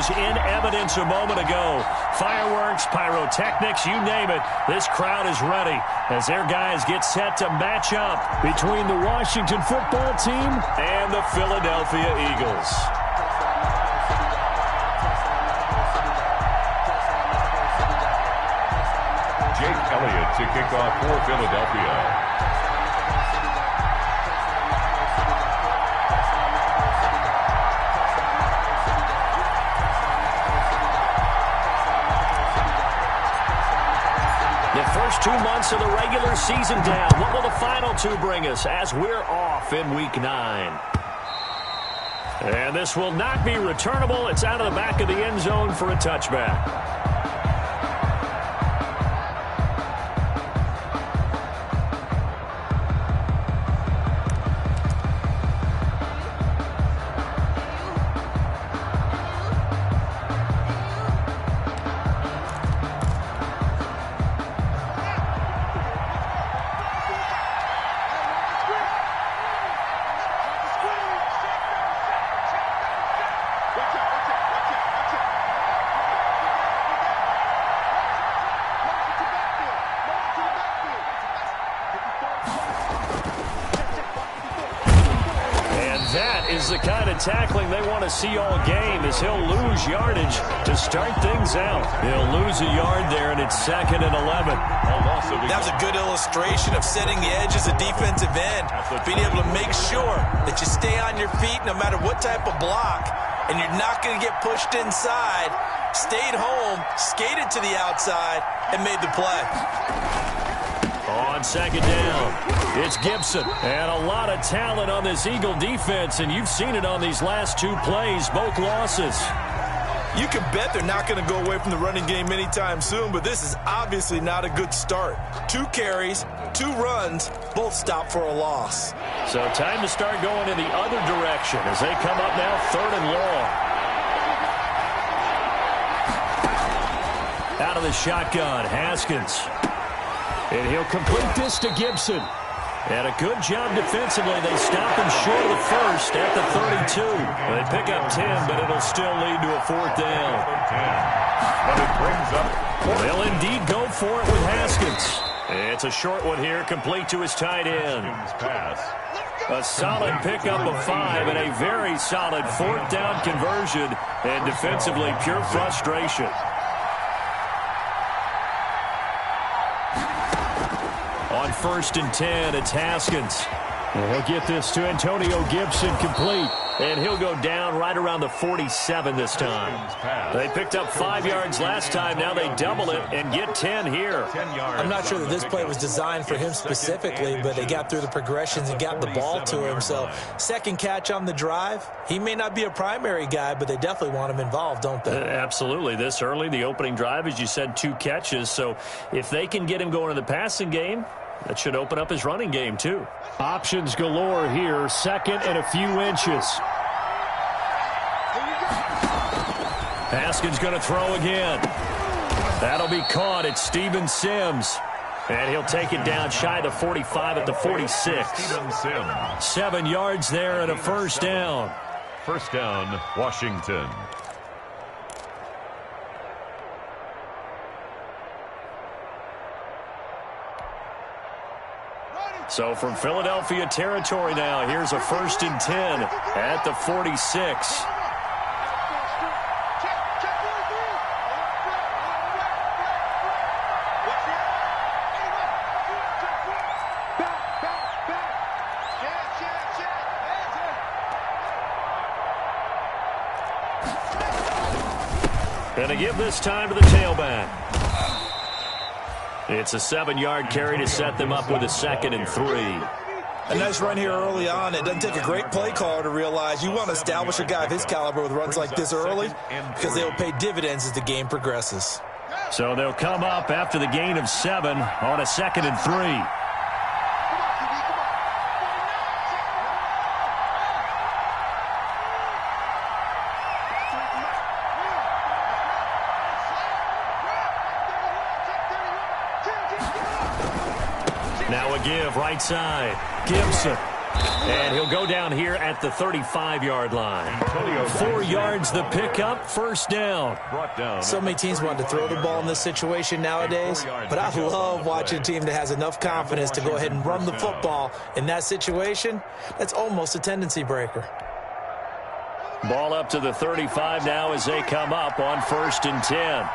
was in evidence a moment ago. Fireworks, pyrotechnics, you name it. This crowd is ready as their guys get set to match up between the Washington football team and the Philadelphia Eagles. Jake Elliott to kick off for Philadelphia. The first 2 months of the regular season down. What will the final two bring us as we're off in Week 9? And this will not be returnable. It's out of the back of the end zone for a touchback. The kind of tackling they want to see all game as he'll lose yardage to start things out. He'll lose a yard there, and it's 2nd and 11. That was a good illustration of setting the edge as a defensive end, being able to make sure that you stay on your feet no matter what type of block, and you're not going to get pushed inside. Stayed home, skated to the outside, and made the play. On 2nd down, it's Gibson. And a lot of talent on this Eagle defense, and you've seen it on these last 2 plays, both losses. You can bet they're not going to go away from the running game anytime soon, but this is obviously not a good start. 2 carries, 2 runs, both stopped for a loss. So time to start going in the other direction as they come up now 3rd and long. Out of the shotgun, Haskins. And he'll complete this to Gibson. And a good job defensively. They stop him short of the first at the 32. They pick up 10, but it'll still lead to a 4th down. But it brings up. They'll indeed go for it with Haskins. It's a short one here, complete to his tight end. A solid pickup of 5 and a very solid 4th down conversion. And defensively, pure frustration. On 1st and 10, it's Haskins. And he'll get this to Antonio Gibson complete. And he'll go down right around the 47 this time. They picked up 5 yards last time. Now they double it and get 10 here. I'm not sure that this play was designed for him specifically, but they got through the progressions and got the ball to him. So 2nd catch on the drive. He may not be a primary guy, but they definitely want him involved, don't they? Absolutely. This early, the opening drive, as you said, 2 catches. So if they can get him going in the passing game, that should open up his running game, too. Options galore here. 2nd and a few inches. Haskins going to throw again. That'll be caught. It's Steven Sims. And he'll take it down shy of the 45 at the 46. 7 yards there and a 1st down. 1st down, Washington. So from Philadelphia territory now, here's a 1st and 10 at the 46. And to give this time to the tailback. It's a 7-yard carry to set them up with a 2nd and 3. A nice run here early on. It doesn't take a great play caller to realize you want to establish a guy of his caliber with runs like this early because they will pay dividends as the game progresses. So they'll come up after the gain of 7 on a 2nd and 3. Now a give right side. Gibson. And he'll go down here at the 35-yard line. 4 yards the pickup, first down. So many teams want to throw the ball in this situation nowadays, but I love watching a team that has enough confidence to go ahead and run the football in that situation. That's almost a tendency breaker. Ball up to the 35 now as they come up on 1st and 10.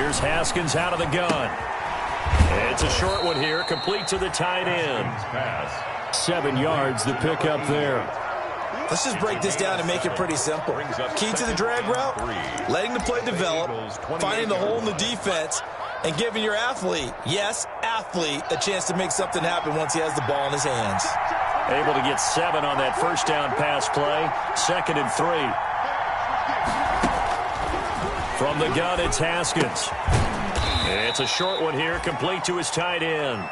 Here's Haskins out of the gun. It's a short one here, complete to the tight end. 7 yards, the pickup there. Let's just break this down and make it pretty simple. Key to the drag route, letting the play develop, finding the hole in the defense, and giving your athlete, yes, athlete, a chance to make something happen once he has the ball in his hands. Able to get 7 on that first down pass play. 2nd and 3. From the gun, it's Haskins. It's a short one here, complete to his tight end.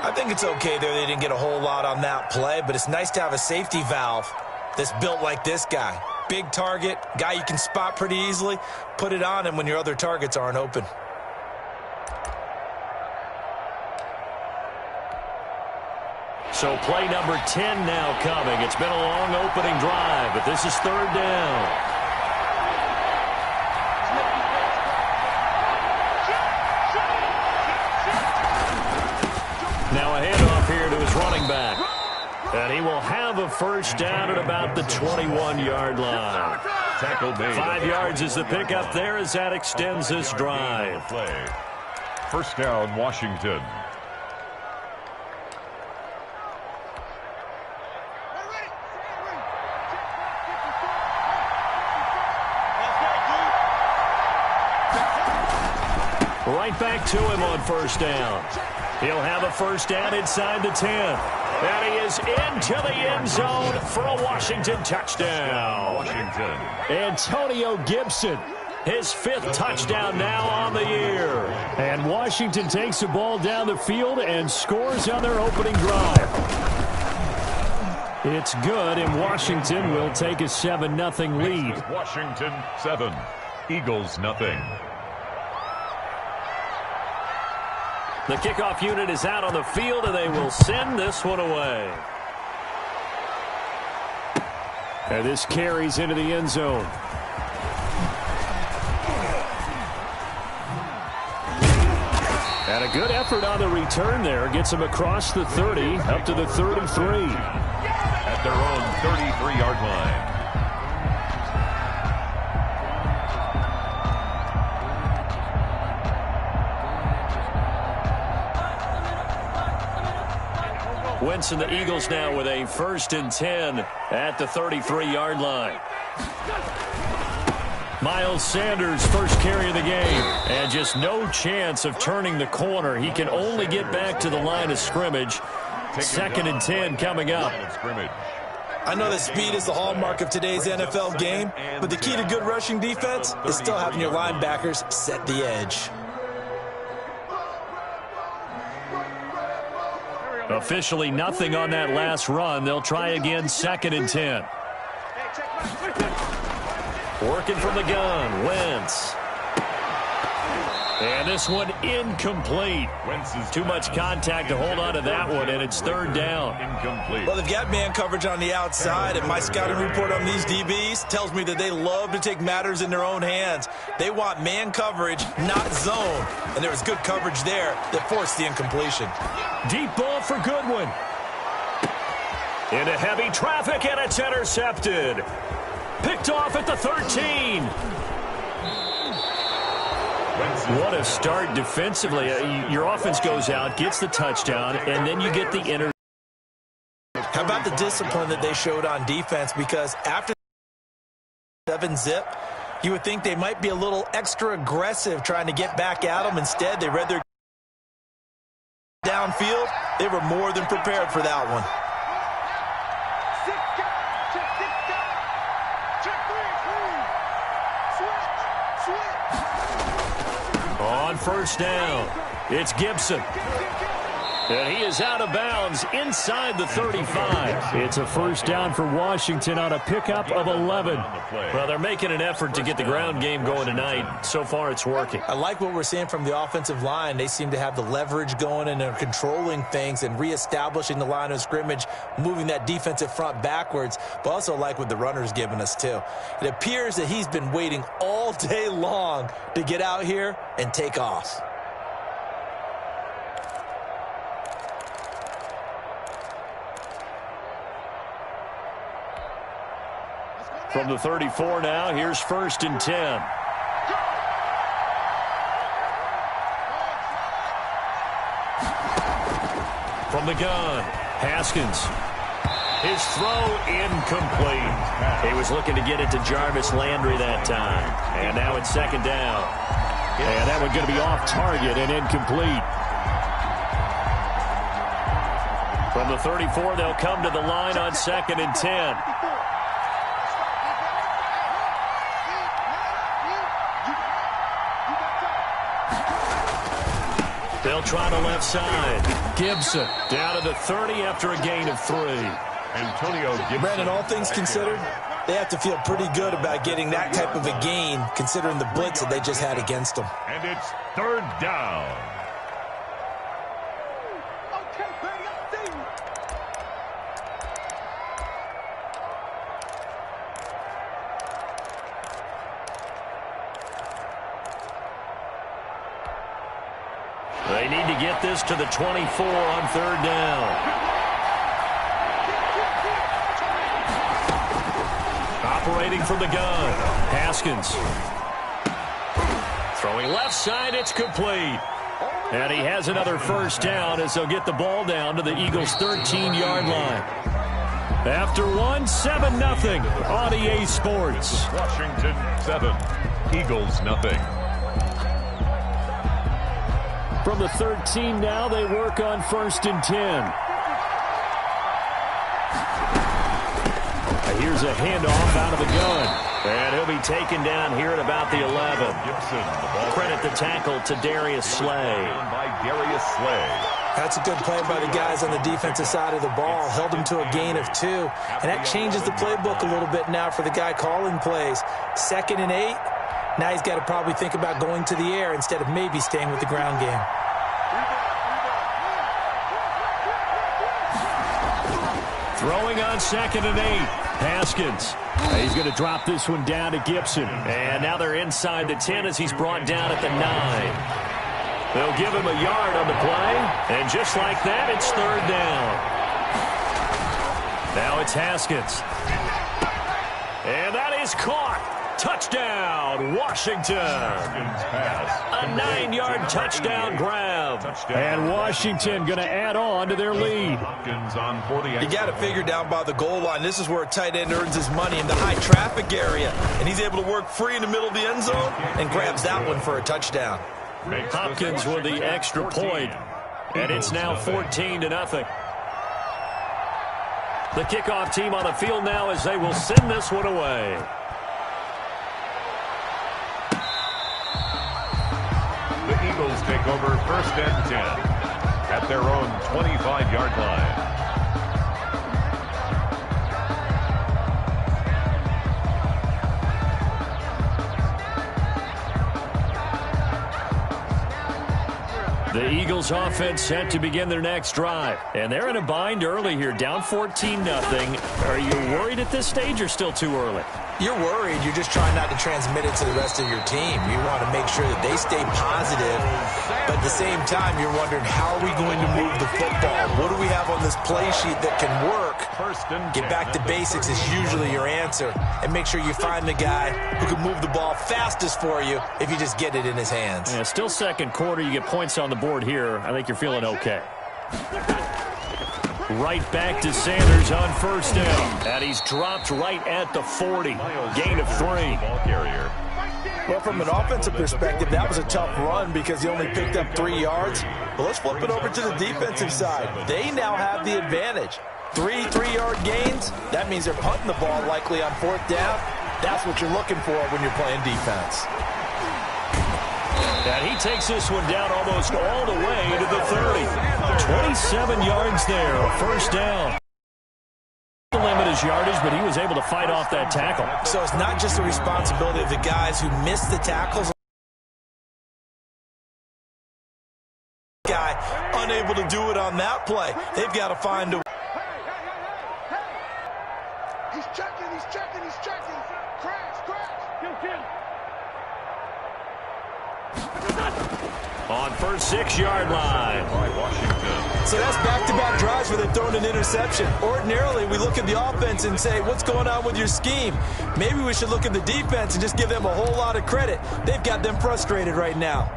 I think it's okay there. They didn't get a whole lot on that play, but it's nice to have a safety valve that's built like this guy. Big target, guy you can spot pretty easily. Put it on him when your other targets aren't open. So play number 10 now coming. It's been a long opening drive, but this is 3rd down. Now a handoff here to his running back. And he will have a first down at about the 21-yard line. 5 yards is the pickup there as that extends this drive. First down, Washington. Right back to him on first down. He'll have a first down inside the 10. And he is into the end zone for a Washington touchdown. Antonio Gibson, his 5th touchdown now on the year. And Washington takes the ball down the field and scores on their opening drive. It's good, and Washington will take a 7-0 lead. Washington 7, Eagles 0. The kickoff unit is out on the field, and they will send this one away. And this carries into the end zone. And a good effort on the return there. Gets him across the 30, up to the 33. At their own 33-yard line. Wentz and the Eagles now with a 1st and 10 at the 33-yard line. Miles Sanders, first carry of the game, and just no chance of turning the corner. He can only get back to the line of scrimmage. 2nd and 10 coming up. I know that speed is the hallmark of today's NFL game, but the key to good rushing defense is still having your linebackers set the edge. Officially nothing on that last run. They'll try again, 2nd and 10. Working from the gun, Wentz. And this one incomplete. Too much contact to hold on to that one, and it's 3rd down. Incomplete. Well, they've got man coverage on the outside, and my scouting report on these DBs tells me that they love to take matters in their own hands. They want man coverage, not zone. And there was good coverage there that forced the incompletion. Deep ball for Goodwin. Into heavy traffic, and it's intercepted. Picked off at the 13. What a start defensively. Your offense goes out, gets the touchdown, and then you get the interception. How about the discipline that they showed on defense? Because after 7-zip, you would think they might be a little extra aggressive trying to get back at them. Instead, they read their downfield. They were more than prepared for that one. On first down, it's Gibson. And he is out of bounds inside the 35. It's a first down for Washington on a pickup of 11. Well, they're making an effort to get the ground game going tonight. So far, it's working. I like what we're seeing from the offensive line. They seem to have the leverage going and are controlling things and reestablishing the line of scrimmage, moving that defensive front backwards, but also like what the runner's giving us, too. It appears that he's been waiting all day long to get out here and take off. From the 34 now, here's 1st and 10. From the gun, Haskins. His throw incomplete. He was looking to get it to Jarvis Landry that time. And now it's 2nd down. And that one going to be off target and incomplete. From the 34, they'll come to the line on 2nd and 10. They'll try the left side. Gibson down to the 30 after a gain of 3. Antonio Gibson. Brandon, all things considered, they have to feel pretty good about getting that type of a gain, considering the blitz that they just had against them. And it's 3rd down. They need to get this to the 24 on 3rd down. Operating from the gun, Haskins. Throwing left side, it's complete. And he has another 1st down as they'll get the ball down to the Eagles' 13-yard line. After one, 7-0 on EA Sports. Washington 7, Eagles 0. From the 13 now, they work on 1st and 10. Here's a handoff out of the gun. And he'll be taken down here at about the 11. Credit the tackle to Darius Slay. That's a good play by the guys on the defensive side of the ball. Held him to a gain of 2. And that changes the playbook a little bit now for the guy calling plays. 2nd and 8. Now he's got to probably think about going to the air instead of maybe staying with the ground game. Throwing on 2nd and 8. Haskins. He's going to drop this one down to Gibson. And now they're inside the 10 as he's brought down at the 9. They'll give him a yard on the play. And just like that, it's 3rd down. Now it's Haskins. And that is caught. Touchdown, Washington. A 9-yard touchdown grab. And Washington going to add on to their lead. You got to figure down by the goal line. This is where a tight end earns his money in the high traffic area. And he's able to work free in the middle of the end zone and grabs that one for a touchdown. Hopkins with the extra point. And it's now 14-0. The kickoff team on the field now as they will send this one away. The Eagles take over 1st and 10 at their own 25-yard line. The Eagles offense set to begin their next drive. And they're in a bind early here, down 14-0. Are you worried at this stage or still too early? You're worried. You're just trying not to transmit it to the rest of your team. You want to make sure that they stay positive, but at the same time, you're wondering, how are we going to move the football? What do we have on this play sheet that can work? Get back to basics is usually your answer, and make sure you find the guy who can move the ball fastest for you if you just get it in his hands. Yeah, still 2nd quarter. You get points on the board here. I think you're feeling okay. Right back to Sanders on 1st down. And he's dropped right at the 40. Gain of 3. Well, from an offensive perspective, that was a tough run because he only picked up 3 yards. But let's flip it over to the defensive side. They now have the advantage. 3 3-yard gains. That means they're punting the ball likely on 4th down. That's what you're looking for when you're playing defense. And he takes this one down almost all the way to the 30. 27 yards there, a first down. The limit is yardage, but he was able to fight off that tackle. So it's not just the responsibility of the guys who missed the tackles. Guy unable to do it on that play. They've got to find a... He's checking. Crash. Kill. On first 6-yard line. So that's back-to-back drives where they've thrown an interception. Ordinarily, we look at the offense and say, what's going on with your scheme? Maybe we should look at the defense and just give them a whole lot of credit. They've got them frustrated right now.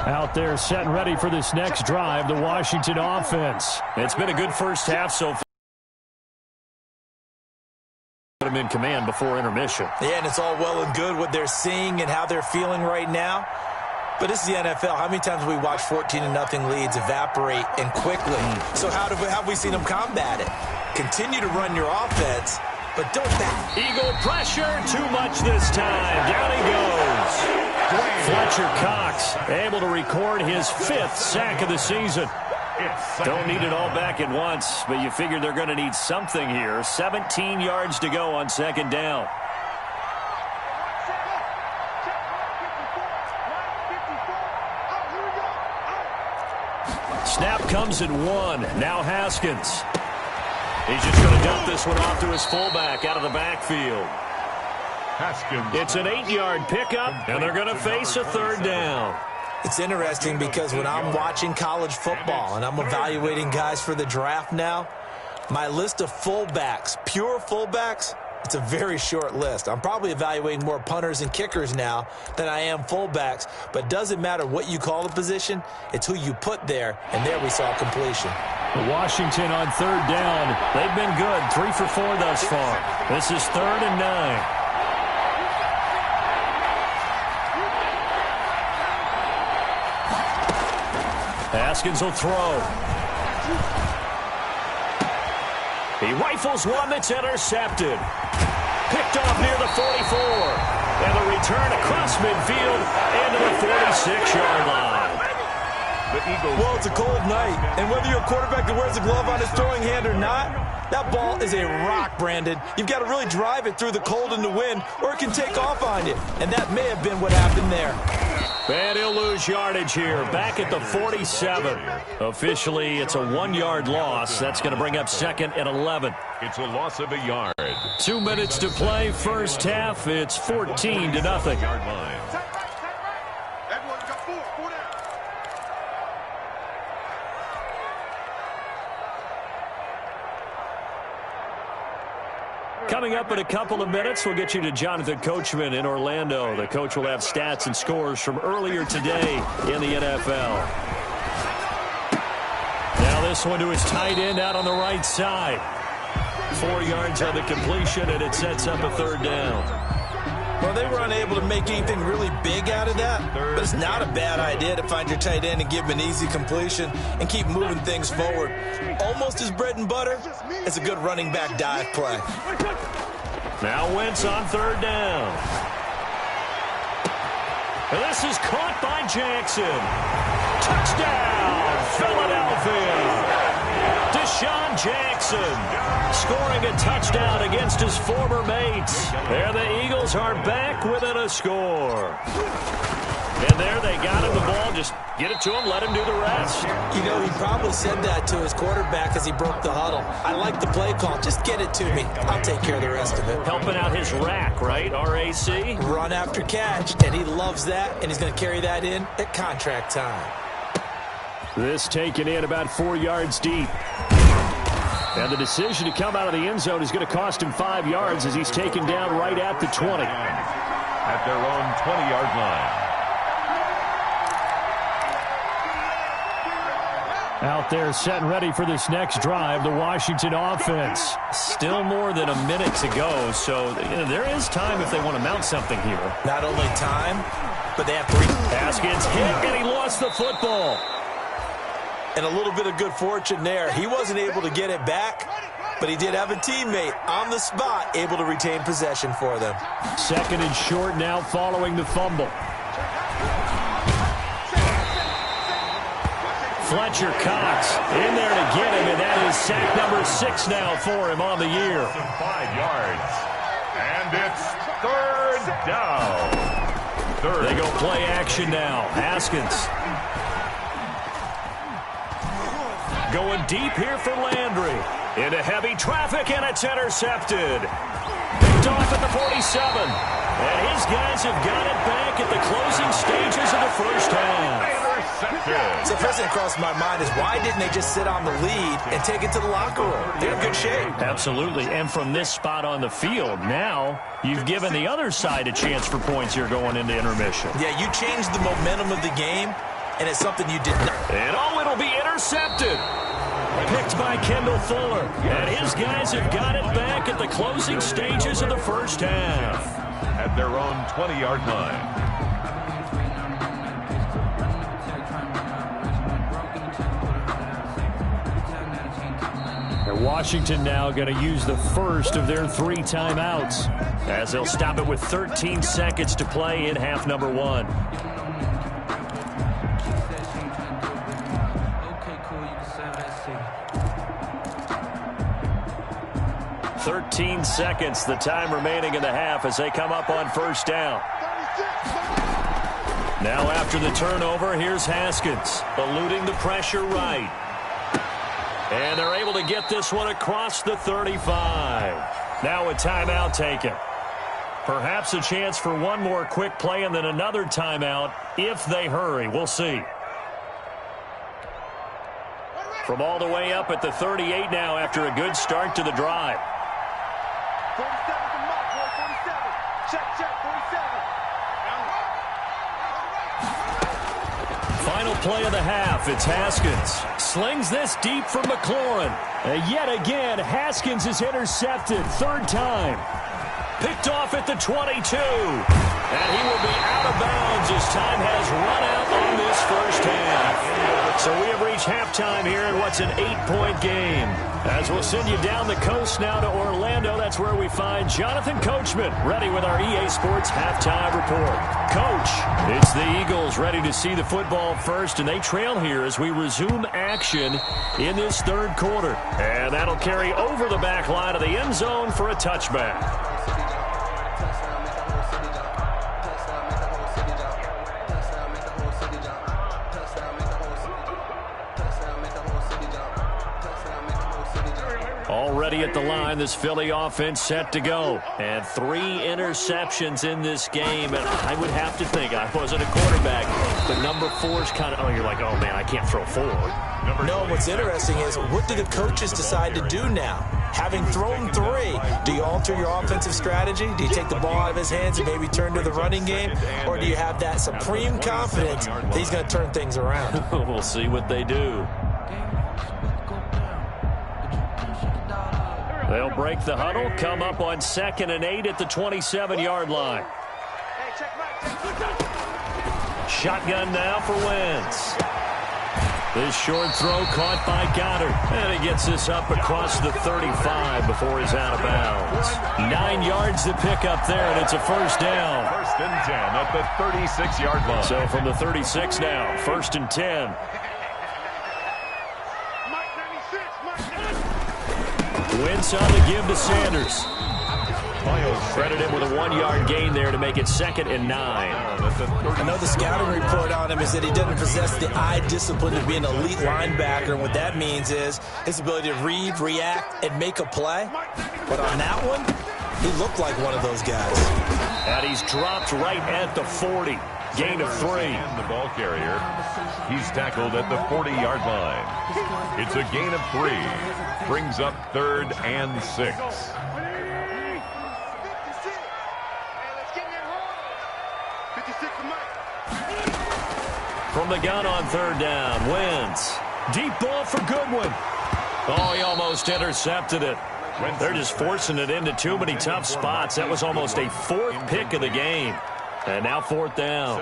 Out there set and ready for this next drive, the Washington offense. It's been a good first half so far. Put them in command before intermission. Yeah, and it's all well and good what they're seeing and how they're feeling right now. But this is the NFL. How many times have we watched 14-0 leads evaporate and quickly? So how have we seen them combat it? Continue to run your offense, but don't back. Eagle pressure, too much this time. Down he goes. Fletcher Cox able to record his 5th sack of the season. Don't need it all back at once, but you figure they're going to need something here. 17 yards to go on second down. Snap comes at 1. Now Haskins. He's just going to dump this one off to his fullback out of the backfield. It's an 8-yard pickup, and they're going to face a third down. It's interesting because when I'm watching college football and I'm evaluating guys for the draft now, my list of fullbacks, pure fullbacks, it's a very short list. I'm probably evaluating more punters and kickers now than I am fullbacks, but doesn't matter what you call the position, it's who you put there, and there we saw completion. Washington on third down. They've been good, 3 for 4 thus far. This is 3rd and 9. Haskins will throw. He rifles one that's intercepted. Picked off near the 44. And the return across midfield into the 46-yard line. Well, it's a cold night, and whether you're a quarterback that wears a glove on his throwing hand or not, that ball is a rock, Brandon. You've got to really drive it through the cold and the wind, or it can take off on you, and that may have been what happened there. And he'll lose yardage here, back at the 47. Officially, it's a 1-yard loss. That's going to bring up 2nd and 11. It's a loss of a yard. 2 minutes to play, first half. It's 14-0. Yard line. Coming up in a couple of minutes, we'll get you to Jonathan Coachman in Orlando. The coach will have stats and scores from earlier today in the NFL. Now this one to his tight end out on the right side. 4 yards on the completion, and it sets up a third down. Well, they were unable to make anything really big out of that, but it's not a bad idea to find your tight end and give him an easy completion and keep moving things forward. Almost as bread and butter as a good running back dive play. Now Wentz on third down. And this is caught by Jackson. Touchdown, Philadelphia. Deshaun Jackson scoring a touchdown against his former mates. There the Eagles are back within a score. And there they got him the ball. Just get it to him, let him do the rest. You know, he probably said that to his quarterback as he broke the huddle. I like the play call. Just get it to me. I'll take care of the rest of it. Helping out his rack, right? R-A-C? Run after catch, and he loves that, and he's going to carry that in at contract time. This taken in about 4 yards deep. And the decision to come out of the end zone is going to cost him 5 yards as he's taken down right at the 20. At their own 20-yard line. Out there set and ready for this next drive, the Washington offense. Still more than a minute to go, so there is time if they want to mount something here. Not only time, but they have 3. Haskins hit, and he lost the football. And a little bit of good fortune there. He wasn't able to get it back, but he did have a teammate on the spot able to retain possession for them. 2nd and short now following the fumble. Fletcher Cox in there to get him, and that is sack number 6 now for him on the year. 5 yards. And it's 3rd down. They go play action now. Haskins. Going deep here for Landry. Into heavy traffic, and it's intercepted. Picked off at the 47. And his guys have got it back at the closing stages of the first half. So the first thing that crossed my mind is why didn't they just sit on the lead and take it to the locker room? They're in good shape. Absolutely. And from this spot on the field, now you've given the other side a chance for points here going into intermission. Yeah, you changed the momentum of the game, and it's something you did not. And it'll be intercepted. Picked by Kendall Fuller. And his guys have got it back at the closing stages of the first half. At their own 20-yard line. Washington now going to use the first of their 3 timeouts as they'll stop it with 13 seconds to play in half number 1. 13 seconds, the time remaining in the half as they come up on first down. Now after the turnover, here's Haskins, eluding the pressure right. And they're able to get this one across the 35. Now a timeout taken. Perhaps a chance for one more quick play and then another timeout if they hurry. We'll see. From all the way up at the 38 now after a good start to the drive. 47 to Mike, 47. Check, 47. Final play of the half. It's Haskins. Slings this deep from McLaurin. Yet again, Haskins is intercepted. 3rd time. Picked off at the 22. And he will be out of bounds as time has run out on this first half. So we have reached halftime here in what's an 8-point game. As we'll send you down the coast now to Orlando, that's where we find Jonathan Coachman ready with our EA Sports halftime report. Coach, it's the Eagles ready to see the football first, and they trail here as we resume action in this 3rd quarter. And that'll carry over the back line of the end zone for a touchback. Already at the line, this Philly offense set to go. And 3 interceptions in this game. And I would have to think, I wasn't a quarterback, but number 4's kind of, you're like, oh, man, I can't throw 4. No, what's interesting is what do the coaches decide to do now? Having thrown 3, do you alter your offensive strategy? Do you take the ball out of his hands and maybe turn to the running game? Or do you have that supreme confidence that he's going to turn things around? We'll see what they do. They'll break the huddle, come up on 2nd and 8 at the 27-yard line. Shotgun now for Wentz. This short throw caught by Goddard. And he gets this up across the 35 before he's out of bounds. 9 yards to pick up there, and it's a first down. 1st and 10 at the 36-yard line. So from the 36 now, 1st and 10. Wentz on the give to Sanders. Credit him with a 1-yard gain there to make it 2nd and 9. I know the scouting report on him is that he doesn't possess the eye discipline to be an elite linebacker, and what that means is his ability to read, react, and make a play. But on that one, he looked like one of those guys. And he's dropped right at the 40. Gain of 3. And the ball carrier, he's tackled at the 40-yard line. It's a gain of 3. Brings up 3rd and 6. From the gun on 3rd down, Wentz. Deep ball for Goodwin. Oh, he almost intercepted it. They're just forcing it into too many tough spots. That was almost a 4th pick of the game. And now fourth down.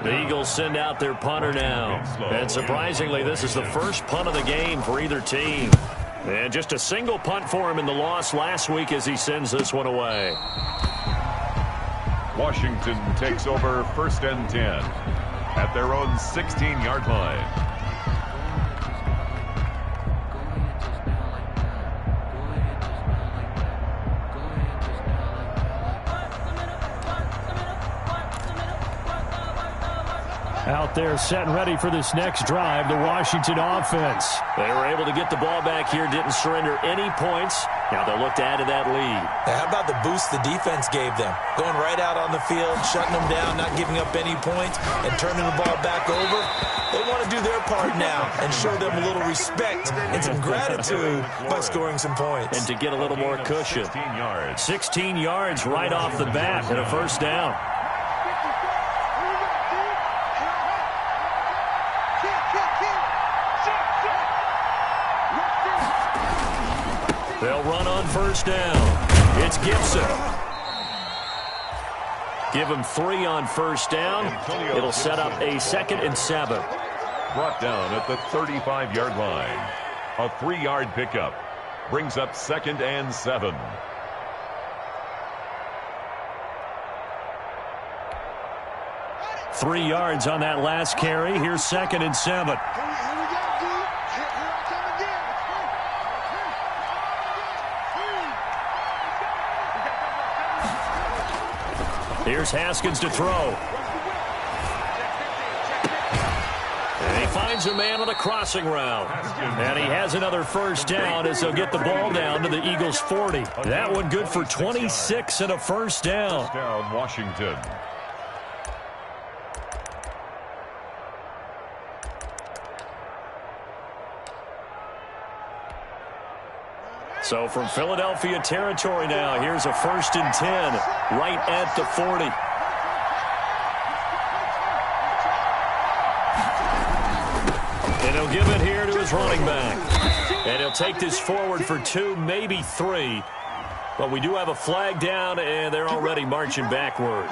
The Eagles send out their punter now. And surprisingly, this is the first punt of the game for either team. And just a single punt for him in the loss last week as he sends this one away. Washington takes over 1st and 10 at their own 16-yard line. Out there set and ready for this next drive, the Washington offense. They were able to get the ball back here, didn't surrender any points. Now they'll look to add to that lead. Now, how about the boost the defense gave them? Going right out on the field, shutting them down, not giving up any points, and turning the ball back over. They want to do their part now and show them a little respect and some gratitude by scoring some points. And to get a little more cushion. 16 yards right off the bat and a first down. They'll run on first down. It's Gibson. Give him 3 on first down. It'll set up a 2nd and 7. Brought down at the 35-yard line. A 3-yard pickup. Brings up 2nd and 7. Three yards on that last carry. Here's 2nd and 7. Here's Haskins to throw. And he finds a man on a crossing route. And he has another first down as they'll get the ball down to the Eagles' 40. That one good for 26 and a first down. Down Washington. So from Philadelphia territory now, here's a 1st and 10 right at the 40. And he'll give it here to his running back. And he'll take this forward for 2, maybe 3. But we do have a flag down, and they're already marching backward.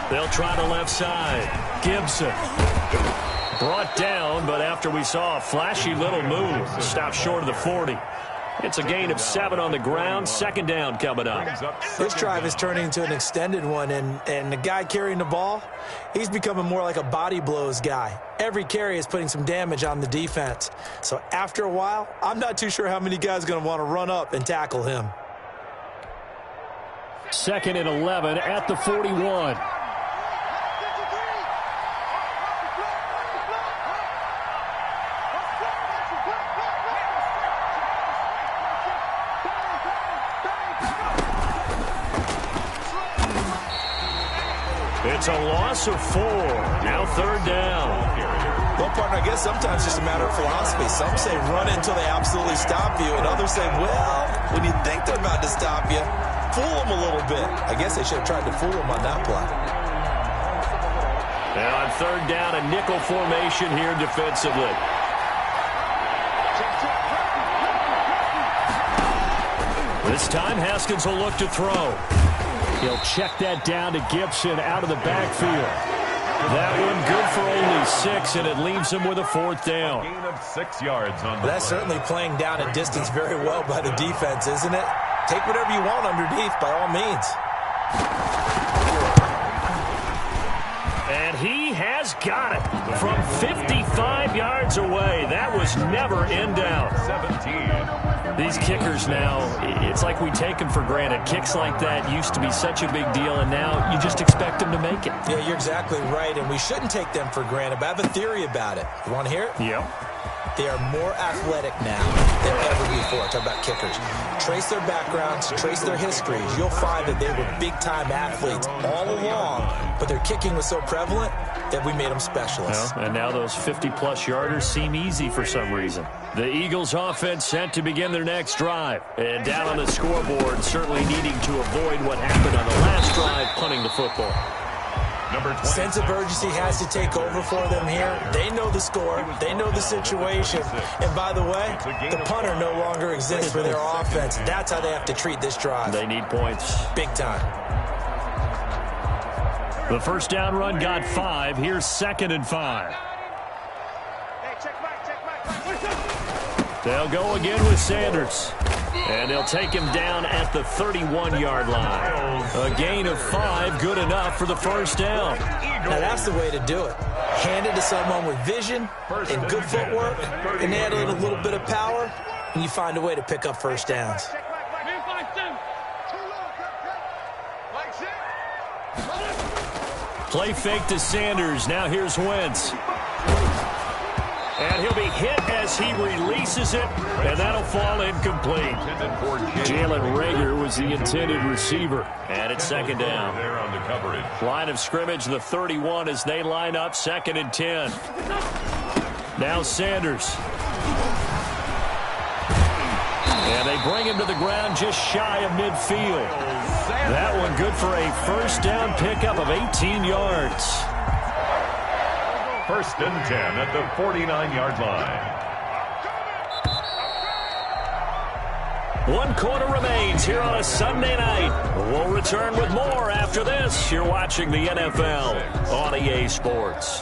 They'll try the left side. Gibson brought down, but after we saw a flashy little move, stopped short of the 40. It's a gain of 7 on the ground. 2nd down coming up. This drive is turning into an extended one, and the guy carrying the ball, he's becoming more like a body blows guy. Every carry is putting some damage on the defense. So after a while, I'm not too sure how many guys are going to want to run up and tackle him. 2nd and 11 at the 41. It's a loss of 4. Now 3rd down. Well, partner, I guess sometimes it's just a matter of philosophy. Some say run until they absolutely stop you, and others say, well, when you think they're about to stop you, fool them a little bit. I guess they should have tried to fool them on that play. And on 3rd down, a nickel formation here defensively. This time, Haskins will look to throw. He'll check that down to Gibson out of the backfield. That one good for only 6, and it leaves him with a 4th down. Gain of 6 yards on the That's play. certainly playing down a distance very well by the defense, isn't it? Take whatever you want underneath, by all means. And he has got it from 55 yards away. That was never in doubt. 17. These kickers now, it's like we take them for granted. Kicks like that used to be such a big deal, and now you just expect them to make it. Yeah, you're exactly right, and we shouldn't take them for granted, but I have a theory about it. You want to hear it? Yep. They are more athletic now than ever before. Talk about kickers. Trace their backgrounds, trace their histories. You'll find that they were big-time athletes all along, but their kicking was so prevalent that we made them specialists. Well, and now those 50-plus yarders seem easy for some reason. The Eagles offense set to begin their next drive. And down on the scoreboard, certainly needing to avoid what happened on the last drive, punting the football. Sense of urgency has to take over for them here. They know the score. They know the situation. And by the way, the punter no longer exists for their offense. That's how they have to treat this drive. They need points. Big time. The first down run got 5. Here's 2nd and 5. They'll go again with Sanders. And they'll take him down at the 31-yard line. A gain of 5, good enough for the first down. Now that's the way to do it. Hand it to someone with vision and good footwork, and add in a little bit of power, and you find a way to pick up first downs. Play fake to Sanders. Now here's Wentz. And he'll be hit as he releases it, and that'll fall incomplete. Jalen Reagor was the intended receiver. And it's 2nd down. Line of scrimmage, the 31 as they line up, 2nd and 10. Now Sanders. And they bring him to the ground just shy of midfield. That one good for a first down pickup of 18 yards. 1st and 10 at the 49-yard line. 1 quarter remains here on a Sunday night. We'll return with more after this. You're watching the NFL on EA Sports.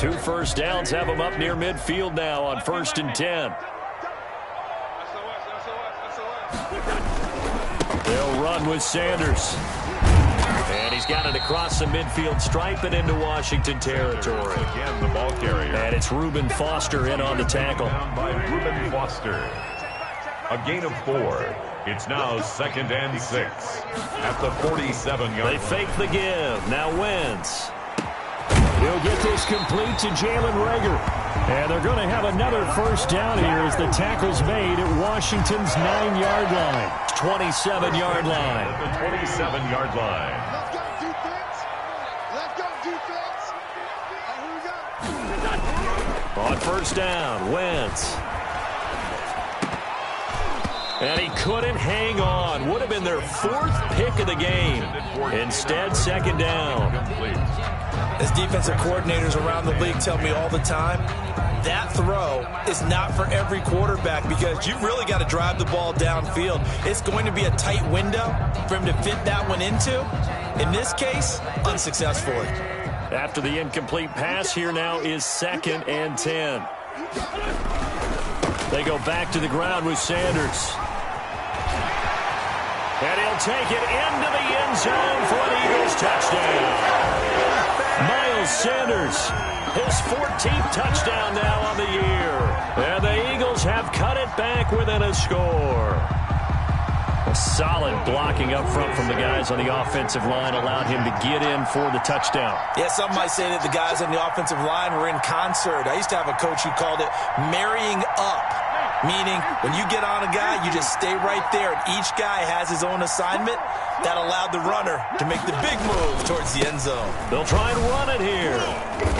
Two first downs have them up near midfield now on 1st and 10. They'll run with Sanders. And he's got it across the midfield stripe and into Washington territory. Again, the ball carrier. And it's Reuben Foster in on the tackle. Down by Reuben Foster. A gain of 4. It's now 2nd and 6 at the 47-yard line. They fake the give. Now Wentz. He'll get this complete to Jalen Reagor. And they're going to have another first down here as the tackle's made at Washington's 9-yard line. 27-yard line. The 27-yard line. Let's go, defense. Let's go, defense. Here we go. On first down, Wentz. And he couldn't hang on. Would have been their 4th pick of the game. Instead, 2nd down. As defensive coordinators around the league tell me all the time, that throw is not for every quarterback because you've really got to drive the ball downfield. It's going to be a tight window for him to fit that one into. In this case, unsuccessfully. After the incomplete pass, here now is 2nd and 10. They go back to the ground with Sanders. And he'll take it into the end zone for an Eagles touchdown. Miles Sanders, his 14th touchdown now on the year. And the Eagles have cut it back within a score. A solid blocking up front from the guys on the offensive line allowed him to get in for the touchdown. Yeah, some might say that the guys on the offensive line were in concert. I used to have a coach who called it marrying up. Meaning, when you get on a guy, you just stay right there, and each guy has his own assignment. That allowed the runner to make the big move towards the end zone. They'll try and run it here.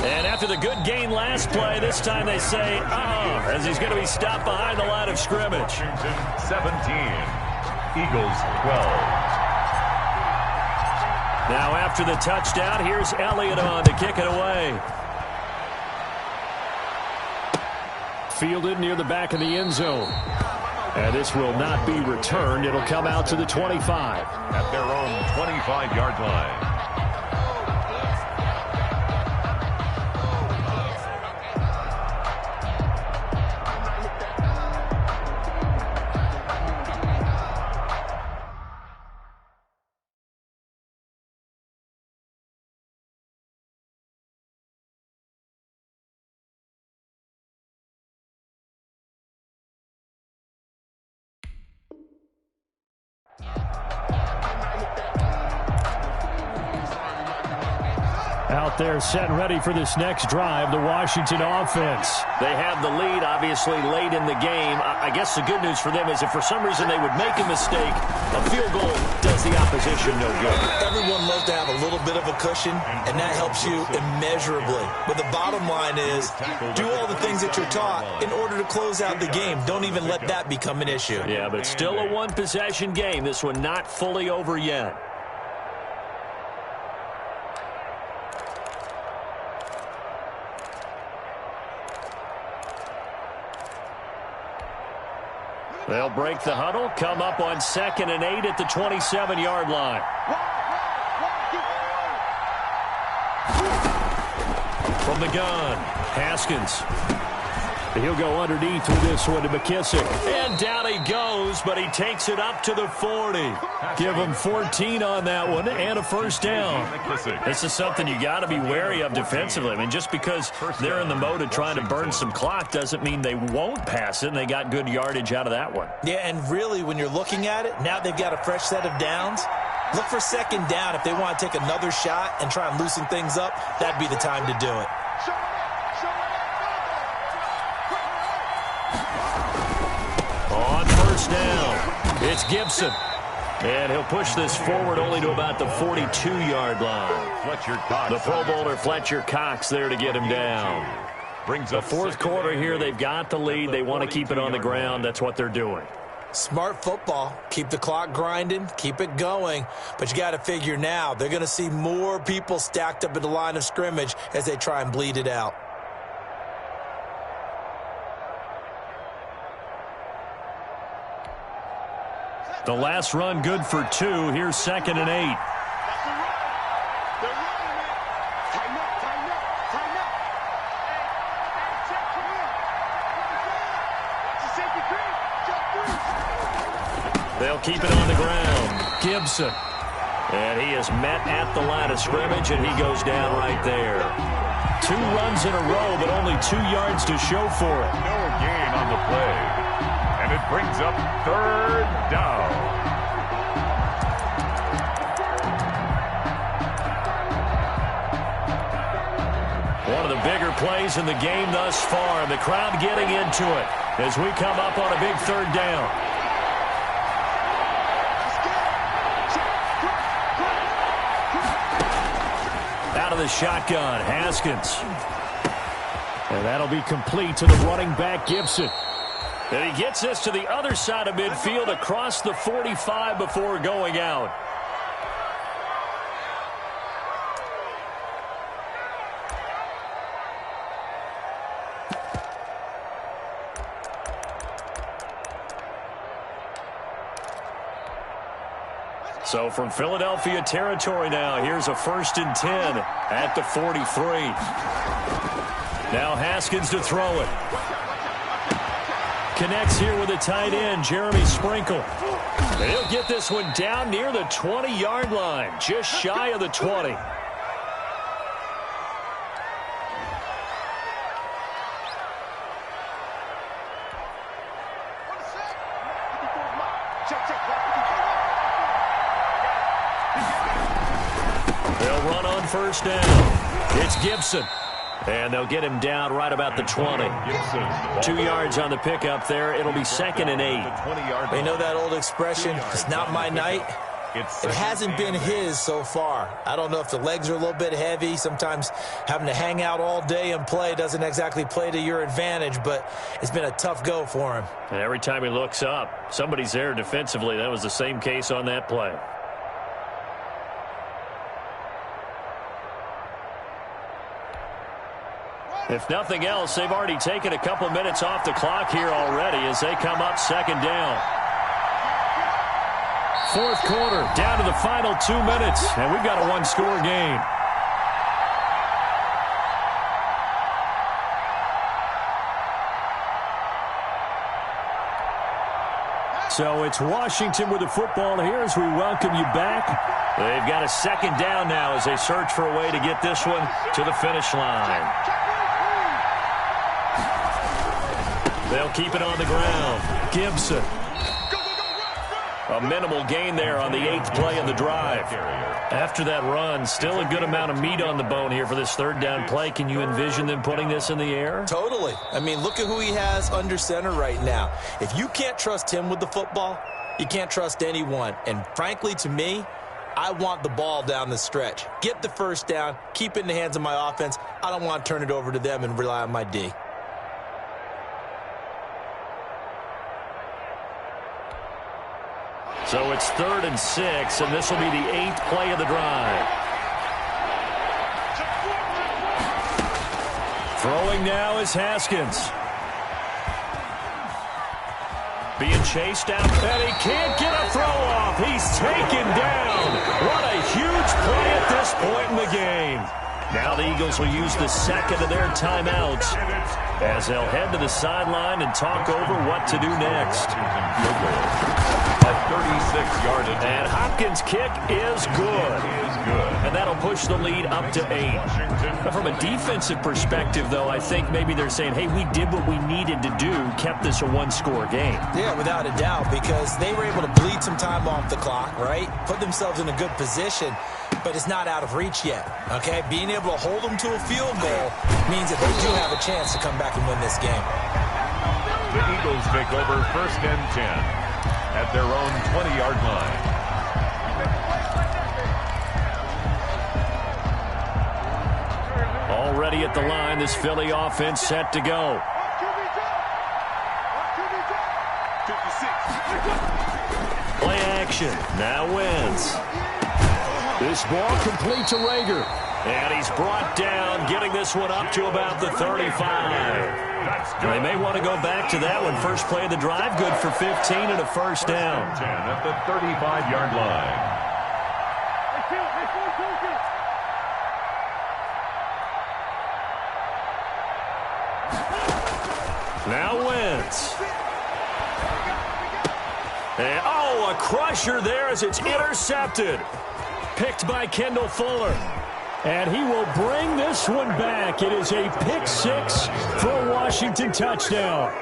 And after the good gain last play, this time they say, as he's going to be stopped behind the line of scrimmage. 17, Eagles 12. Now after the touchdown, here's Elliott on to kick it away. Fielded near the back of the end zone. And this will not be returned. It'll come out to the 25. At their own 25-yard line. Out there set and ready for this next drive, the Washington offense. They have the lead, obviously, late in the game. I guess the good news for them is if for some reason they would make a mistake, a field goal does the opposition no good. Everyone loves to have a little bit of a cushion, and that helps you immeasurably. But the bottom line is, do all the things that you're taught in order to close out the game. Don't even let that become an issue. Yeah, but it's still a one-possession game. This one not fully over yet. They'll break the huddle, come up on 2nd and 8 at the 27-yard line. From the gun, Haskins. He'll go underneath with this one to McKissick. And down he goes, but he takes it up to the 40. Give him 14 on that one and a first down. This is something you got to be wary of defensively. I mean, just because they're in the mode of trying to burn some clock doesn't mean they won't pass it, and they got good yardage out of that one. Yeah, and really, when you're looking at it, now they've got a fresh set of downs. Look for 2nd down. If they want to take another shot and try and loosen things up, that'd be the time to do it. On first down, it's Gibson. And he'll push this forward only to about the 42-yard line. The Pro Bowler Fletcher Cox there to get him down. The fourth quarter here, they've got the lead. They want to keep it on the ground. That's what they're doing. Smart football. Keep the clock grinding. Keep it going. But you got to figure now, they're going to see more people stacked up at the line of scrimmage as they try and bleed it out. The last run good for 2. Here's 2nd and 8. They'll keep it on the ground. Gibson. And he is met at the line of scrimmage, and he goes down right there. 2 runs in a row, but only 2 yards to show for it. No gain on the play. And it brings up 3rd down. One of the bigger plays in the game thus far. The crowd getting into it as we come up on a big 3rd down. Out of the shotgun, Haskins. And that'll be complete to the running back, Gibson. And he gets this to the other side of midfield across the 45 before going out. So from Philadelphia territory now, here's a 1st and 10 at the 43. Now Haskins to throw it. Connects here with a tight end, Jeremy Sprinkle. And he'll get this one down near the 20-yard line, just shy of the 20. They'll run on first down. It's Gibson. And they'll get him down right about the 20. 2 yards on the pickup there. It'll be 2nd and 8. You know that old expression, it's not my night? It hasn't been his so far. I don't know if the legs are a little bit heavy. Sometimes having to hang out all day and play doesn't exactly play to your advantage, but it's been a tough go for him. And every time he looks up, somebody's there defensively. That was the same case on that play. If nothing else, they've already taken a couple minutes off the clock here already as they come up 2nd down. 4th quarter, down to the final 2 minutes, and we've got a 1-score game. So it's Washington with the football here as we welcome you back. They've got a 2nd down now as they search for a way to get this one to the finish line. They'll keep it on the ground. Gibson. A minimal gain there on the 8th play of the drive. After that run, still a good amount of meat on the bone here for this third down play. Can you envision them putting this in the air? Totally. I mean, look at who he has under center right now. If you can't trust him with the football, you can't trust anyone. And frankly, to me, I want the ball down the stretch. Get the first down, keep it in the hands of my offense. I don't want to turn it over to them and rely on my D. So it's 3rd and 6, and this will be the 8th play of the drive. Throwing now is Haskins. Being chased out, and he can't get a throw off. He's taken down. What a huge play at this point in the game. Now the Eagles will use the second of their timeouts as they'll head to the sideline and talk over what to do next. 36-yard attempt. And Hopkins' kick is good. And that'll push the lead up to 8. But from a defensive perspective, though, I think maybe they're saying, hey, we did what we needed to do, kept this a one-score game. Yeah, without a doubt, because they were able to bleed some time off the clock, right? Put themselves in a good position, but it's not out of reach yet, okay? Being able to hold them to a field goal means that they do have a chance to come back and win this game. The Eagles take over 1st and 10. At their own 20-yard line. Already at the line, this Philly offense set to go. Play action. Now wins. This ball complete to Rager. And he's brought down, getting this one up to about the 35. They may want to go back to that one. First play of the drive, good for 15 and a first down. 10 at the 35-yard line. Now wins. And, oh, a crusher there as it's intercepted. Picked by Kendall Fuller. And he will bring this one back. It is a pick-6 for a Washington touchdown.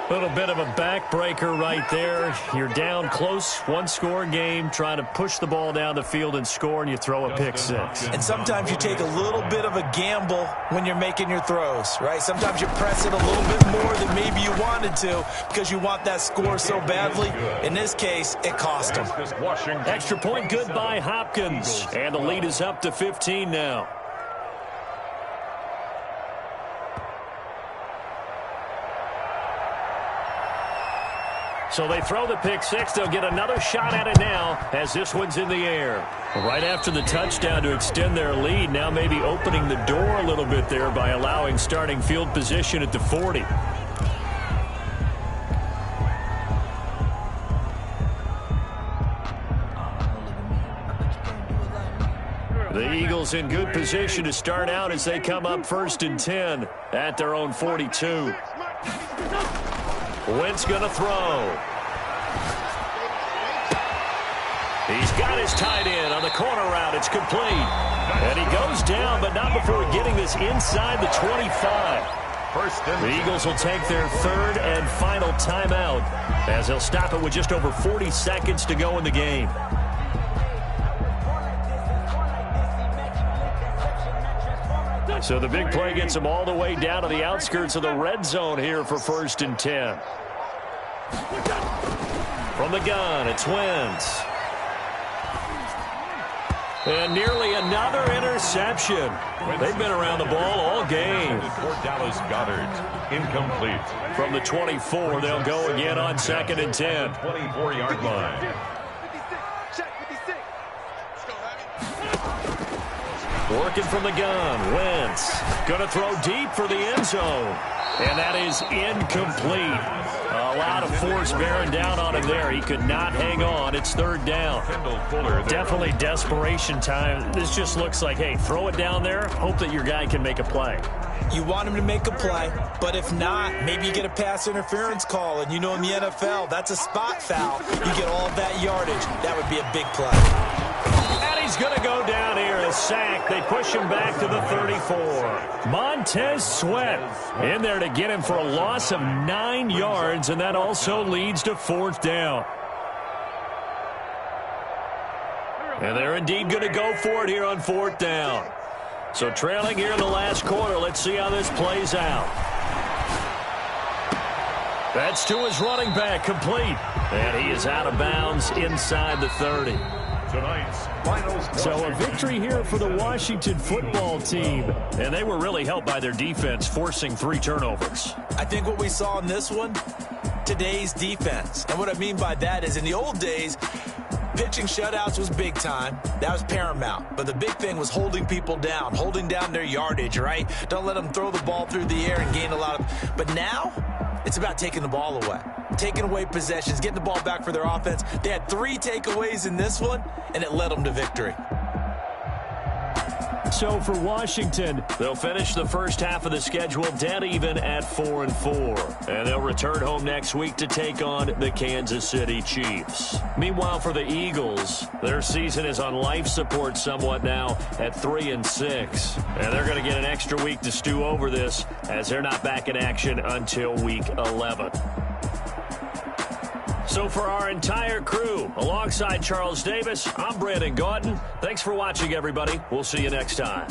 A little bit of a backbreaker right there. You're down close, one-score game, trying to push the ball down the field and score, and you throw a pick-6. And sometimes you take a little bit of a gamble when you're making your throws, right? Sometimes you press it a little bit more than maybe you wanted to because you want that score so badly. In this case, it cost them. Extra point good by Hopkins. And the lead is up to 15 now. So they throw the pick-6. They'll get another shot at it now as this one's in the air. Right after the touchdown to extend their lead, now maybe opening the door a little bit there by allowing starting field position at the 40. The Eagles in good position to start out as they come up 1st and 10 at their own 42. Wentz going to throw. He's got his tight end on the corner route. It's complete. And he goes down, but not before getting this inside the 25. The Eagles will take their 3rd and final timeout as they'll stop it with just over 40 seconds to go in the game. So the big play gets them all the way down to the outskirts of the red zone here for 1st and 10. From the gun, it's Wentz. And nearly another interception. They've been around the ball all game. For Dallas Goedert, incomplete. From the 24, they'll go again on 2nd and 10. 24-yard line. Working from the gun, Wentz going to throw deep for the end zone. And that is incomplete. A lot of force bearing down on him there. He could not hang on. It's 3rd down. Definitely desperation time. This just looks like, hey, throw it down there. Hope that your guy can make a play. You want him to make a play, but if not, maybe you get a pass interference call. And you know in the NFL, that's a spot foul. You get all that yardage. That would be a big play. And he's going to go down here as sack. They push him back to the 34. Montez Sweat in there to get him for a loss of 9 yards, and that also leads to 4th down. And they're indeed going to go for it here on 4th down. So trailing here in the last quarter. Let's see how this plays out. That's to his running back, complete. And he is out of bounds inside the 30. Tonight's final score. So a victory here for the Washington football team. And they were really helped by their defense, forcing 3 turnovers. I think what we saw in this one, today's defense. And what I mean by that is in the old days, pitching shutouts was big time. That was paramount. But the big thing was holding people down, holding down their yardage, right? Don't let them throw the ball through the air and gain a lot of... But now, it's about taking the ball away. Taking away possessions, getting the ball back for their offense. They had 3 takeaways in this one, and it led them to victory. So for Washington, they'll finish the first half of the schedule dead even at 4-4. And they'll return home next week to take on the Kansas City Chiefs. Meanwhile, for the Eagles, their season is on life support somewhat now at 3-6. And they're going to get an extra week to stew over this as they're not back in action until week 11. So for our entire crew, alongside Charles Davis, I'm Brandon Gauton. Thanks for watching, everybody. We'll see you next time.